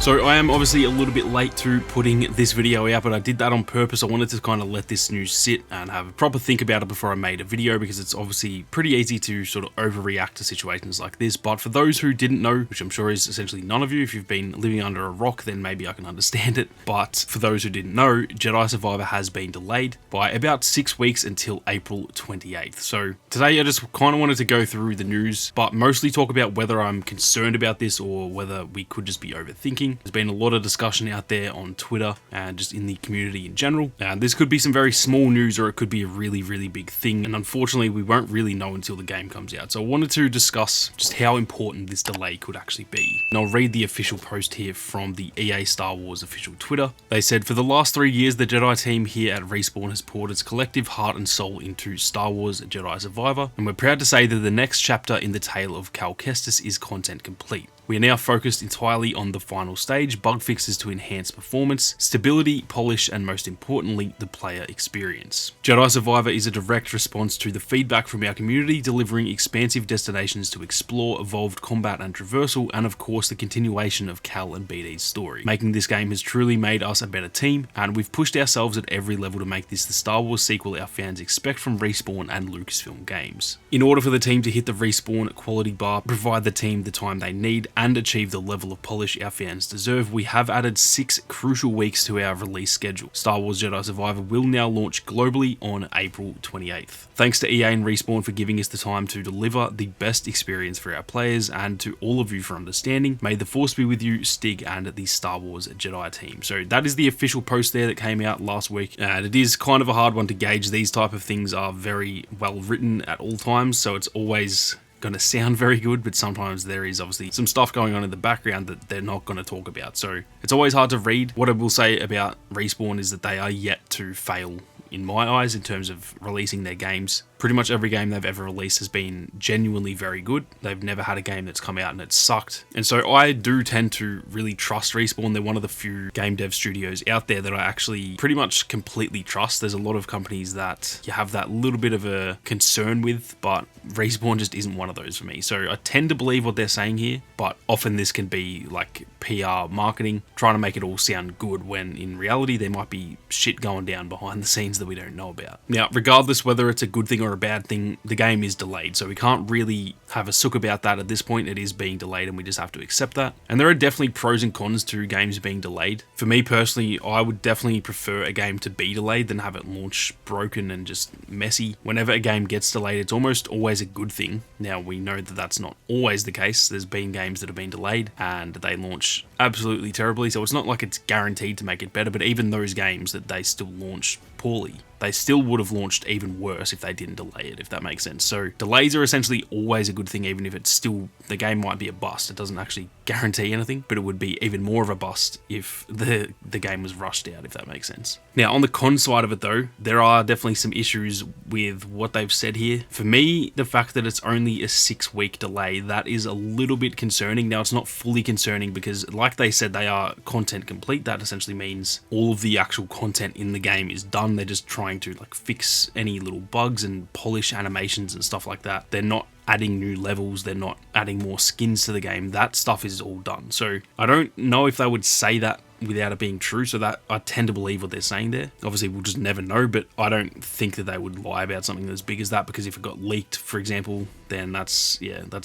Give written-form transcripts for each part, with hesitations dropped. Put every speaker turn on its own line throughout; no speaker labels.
So I am obviously a little bit late to putting this video out, but I did that on purpose. I wanted to kind of let this news sit and have a proper think about it before I made a video, because it's obviously pretty easy to sort of overreact to situations like this. But for those who didn't know, which I'm sure is essentially none of you, if you've been living under a rock, then maybe I can understand it. But for those who didn't know, Jedi Survivor has been delayed by about 6 weeks until April 28th. So today I just kind of wanted to go through the news, but mostly talk about whether I'm concerned about this or whether we could just be overthinking. There's been a lot of discussion out there on Twitter and just in the community in general. This could be some very small news, or it could be a really, really big thing. And unfortunately, we won't really know until the game comes out. So I wanted to discuss just how important this delay could actually be. And I'll read the official post here from the EA Star Wars official Twitter. They said, "For the last 3 years, the Jedi team here at Respawn has poured its collective heart and soul into Star Wars Jedi Survivor. And we're proud to say that the next chapter in the tale of Cal Kestis is content complete. We are now focused entirely on the final stage, bug fixes to enhance performance, stability, polish, and most importantly, the player experience. Jedi Survivor is a direct response to the feedback from our community, delivering expansive destinations to explore, evolved combat and traversal, and of course the continuation of Cal and BD's story. Making this game has truly made us a better team, and we've pushed ourselves at every level to make this the Star Wars sequel our fans expect from Respawn and Lucasfilm Games. In order for the team to hit the Respawn quality bar, provide the team the time they need, and achieve the level of polish our fans deserve, we have added 6 crucial weeks to our release schedule. Star Wars Jedi Survivor will now launch globally on April 28th. Thanks to EA and Respawn for giving us the time to deliver the best experience for our players, and to all of you for understanding. May the Force be with you, Stig and the Star Wars Jedi team." So that is the official post there that came out last week, and it is kind of a hard one to gauge. These type of things are very well written at all times, so it's always going to sound very good, but sometimes there is obviously some stuff going on in the background that they're not going to talk about, so it's always hard to read. What I will say about Respawn is that they are yet to fail in my eyes in terms of releasing their games. Pretty much every game they've ever released has been genuinely very good. They've never had a game that's come out and it's sucked. And so I do tend to really trust Respawn. They're one of the few game dev studios out there that I actually pretty much completely trust. There's a lot of companies that you have that little bit of a concern with, but Respawn just isn't one of those for me. So I tend to believe what they're saying here, but often this can be like PR marketing, trying to make it all sound good when in reality there might be shit going down behind the scenes that we don't know about. Now, regardless whether it's a good thing or a bad thing, the game is delayed, so we can't really have a sook about that at this point. It is being delayed and we just have to accept that. And there are definitely pros and cons to games being delayed. For me personally, I would definitely prefer a game to be delayed than have it launch broken and just messy. Whenever a game gets delayed, it's almost always a good thing. Now, we know that that's not always the case. There's been games that have been delayed and they launch absolutely terribly, so it's not like it's guaranteed to make it better, but even those games that they still launch poorly, they still would have launched even worse if they didn't delay it, if that makes sense. So delays are essentially always a good thing, even if it's still, the game might be a bust. It doesn't actually guarantee anything, but it would be even more of a bust if the game was rushed out, if that makes sense. Now, on the con side of it though, there are definitely some issues with what they've said here. For me, the fact that it's only a 6-week delay, that is a little bit concerning. Now, it's not fully concerning because, like they said, they are content complete. That essentially means all of the actual content in the game is done. They're just trying to like fix any little bugs and polish animations and stuff like that. They're not adding new levels, they're not adding more skins to the game. That stuff is all done. So I don't know if they would say that without it being true, so that I tend to believe what they're saying there. Obviously we'll just never know, but I don't think that they would lie about something as big as that, because if it got leaked, for example, then that's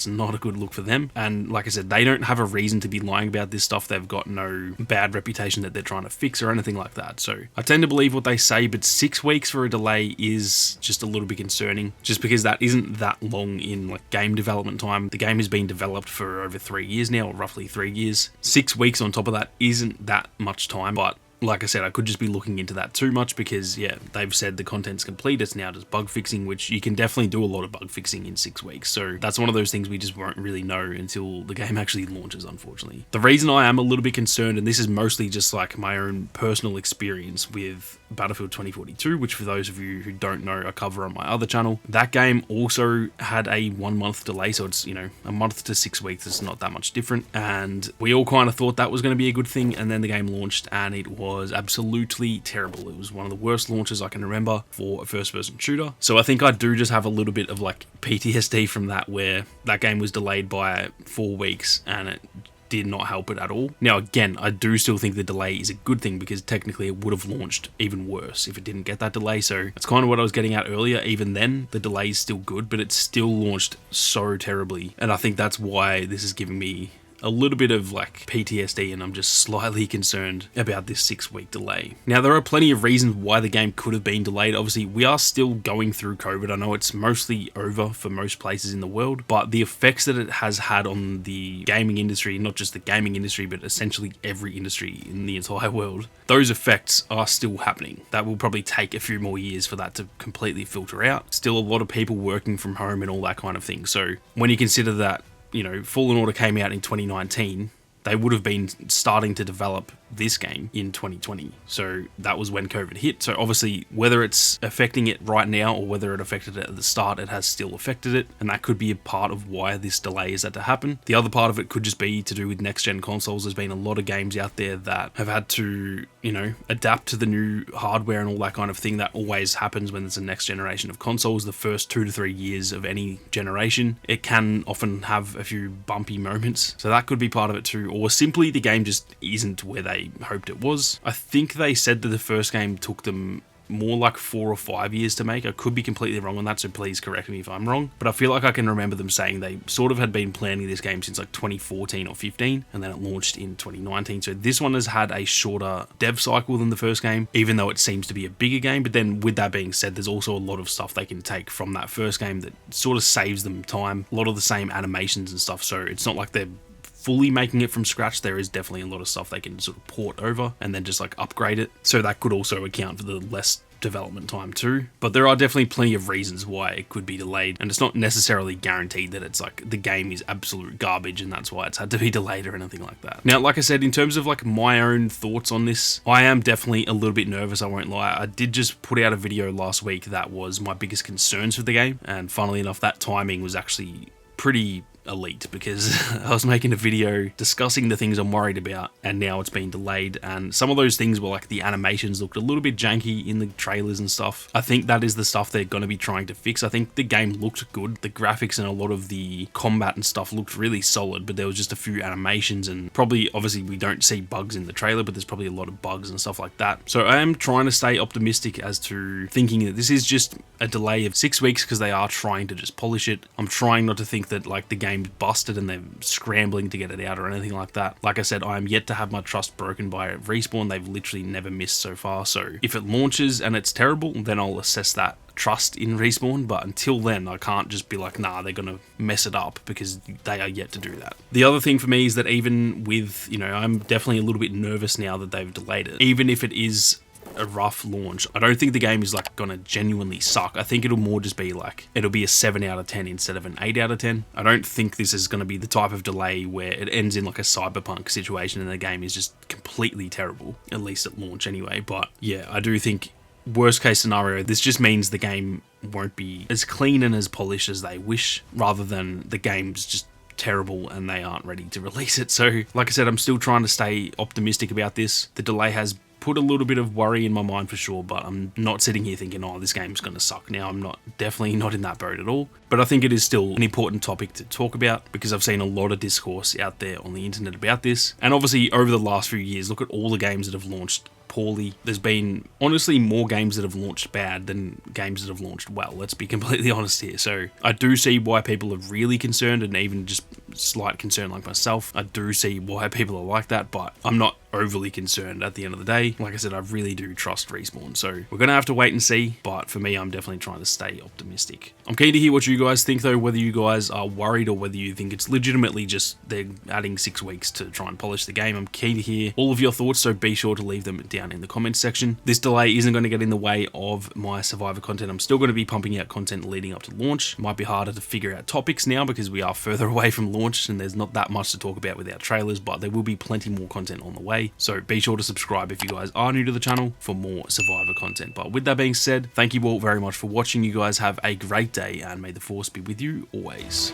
not a good look for them. And like I said, they don't have a reason to be lying about this stuff. They've got no bad reputation that they're trying to fix or anything like that. So I tend to believe what they say, but 6 weeks for a delay is just a little bit concerning, just because that isn't that long in like game development time. The game has been developed for over 3 years now, or roughly 3 years. 6 weeks on top of that isn't that much time, but like I said, I could just be looking into that too much, because yeah, they've said the content's complete, it's now just bug fixing, which you can definitely do a lot of bug fixing in 6 weeks. So that's one of those things we just won't really know until the game actually launches, unfortunately. The reason I am a little bit concerned, and this is mostly just like my own personal experience with Battlefield 2042, which for those of you who don't know, I cover on my other channel. That game also had a 1 month delay, so it's, you know, a month to 6 weeks, it's not that much different. And we all kind of thought that was going to be a good thing, and then the game launched and it was absolutely terrible. It was one of the worst launches I can remember for a first-person shooter. So I think I do just have a little bit of like PTSD from that, where that game was delayed by 4 weeks and it did not help it at all. Now, again, I do still think the delay is a good thing because technically it would have launched even worse if it didn't get that delay. So it's kind of what I was getting at earlier. Even then, the delay is still good, but it's still launched so terribly. And I think that's why this is giving me a little bit of like PTSD, and I'm just slightly concerned about this 6-week delay. Now, there are plenty of reasons why the game could have been delayed. Obviously, we are still going through COVID. I know it's mostly over for most places in the world, but the effects that it has had on the gaming industry, not just the gaming industry, but essentially every industry in the entire world, those effects are still happening. That will probably take a few more years for that to completely filter out. Still a lot of people working from home and all that kind of thing. So when you consider that, you know, Fallen Order came out in 2019, they would have been starting to develop this game in 2020. So that was when COVID hit. So obviously, whether it's affecting it right now or whether it affected it at the start, it has still affected it. And that could be a part of why this delay is had to happen. The other part of it could just be to do with next-gen consoles. There's been a lot of games out there that have had to, you know, adapt to the new hardware and all that kind of thing. That always happens when there's a next generation of consoles. The first 2 to 3 years of any generation, it can often have a few bumpy moments. So that could be part of it too. Or simply the game just isn't where they hoped it was. I think they said that the first game took them more like 4 or 5 years to make. I could be completely wrong on that, so please correct me if I'm wrong. But I feel like I can remember them saying they sort of had been planning this game since like 2014 or 15, and then it launched in 2019. So this one has had a shorter dev cycle than the first game, even though it seems to be a bigger game. But then with that being said, there's also a lot of stuff they can take from that first game that sort of saves them time. A lot of the same animations and stuff, so it's not like they're fully making it from scratch. There is definitely a lot of stuff they can sort of port over and then just like upgrade it. So that could also account for the less development time too. But there are definitely plenty of reasons why it could be delayed, and it's not necessarily guaranteed that it's like the game is absolute garbage and that's why it's had to be delayed or anything like that. Now, like I said, in terms of like my own thoughts on this, I am definitely a little bit nervous, I won't lie. I did just put out a video last week that was my biggest concerns for the game, and funnily enough, that timing was actually pretty elite because I was making a video discussing the things I'm worried about, and now it's been delayed. And some of those things were like the animations looked a little bit janky in the trailers and stuff. I think that is the stuff they're going to be trying to fix. I think the game looked good. The graphics and a lot of the combat and stuff looked really solid, but there was just a few animations, and probably obviously we don't see bugs in the trailer, but there's probably a lot of bugs and stuff like that. So I am trying to stay optimistic as to thinking that this is just a delay of 6 weeks because they are trying to just polish it. I'm trying not to think that like the game's busted and they're scrambling to get it out or anything like that. Like I said, I am yet to have my trust broken by Respawn. They've literally never missed so far. So if it launches and it's terrible, then I'll assess that trust in Respawn, but until then I can't just be like, nah, they're gonna mess it up, because they are yet to do that. The other thing for me is that even with, you know, I'm definitely a little bit nervous now that they've delayed it. Even if it is a rough launch, I don't think the game is like gonna genuinely suck. I think it'll more just be like, it'll be a 7 out of 10 instead of an 8 out of 10. I don't think this is gonna be the type of delay where it ends in like a cyberpunk situation and the game is just completely terrible, at least at launch anyway. But yeah, I do think worst case scenario, this just means the game won't be as clean and as polished as they wish, rather than the game's just terrible and they aren't ready to release it. So like I said, I'm still trying to stay optimistic about this. The delay has put a little bit of worry in my mind for sure, but I'm not sitting here thinking, oh, this game's going to suck now. I'm definitely not in that boat at all. But I think it is still an important topic to talk about, because I've seen a lot of discourse out there on the internet about this. And obviously over the last few years, look at all the games that have launched poorly. There's been honestly more games that have launched bad than games that have launched well. Let's be completely honest here. So I do see why people are really concerned, and even just slight concern like myself. I do see why people are like that, but I'm not overly concerned at the end of the day. Like I said, I really do trust Respawn, so we're gonna have to wait and see. But for me, I'm definitely trying to stay optimistic. I'm keen to hear what you guys think though, whether you guys are worried or whether you think it's legitimately just they're adding 6 weeks to try and polish the game. I'm keen to hear all of your thoughts, so be sure to leave them down in the comments section. This delay isn't going to get in the way of my Survivor content. I'm still going to be pumping out content leading up to launch. It might be harder to figure out topics now because we are further away from launch and there's not that much to talk about with our trailers, but there will be plenty more content on the way. So be sure to subscribe if you guys are new to the channel for more Survivor content. But with that being said, thank you all very much for watching. You guys have a great day, and may the force be with you always.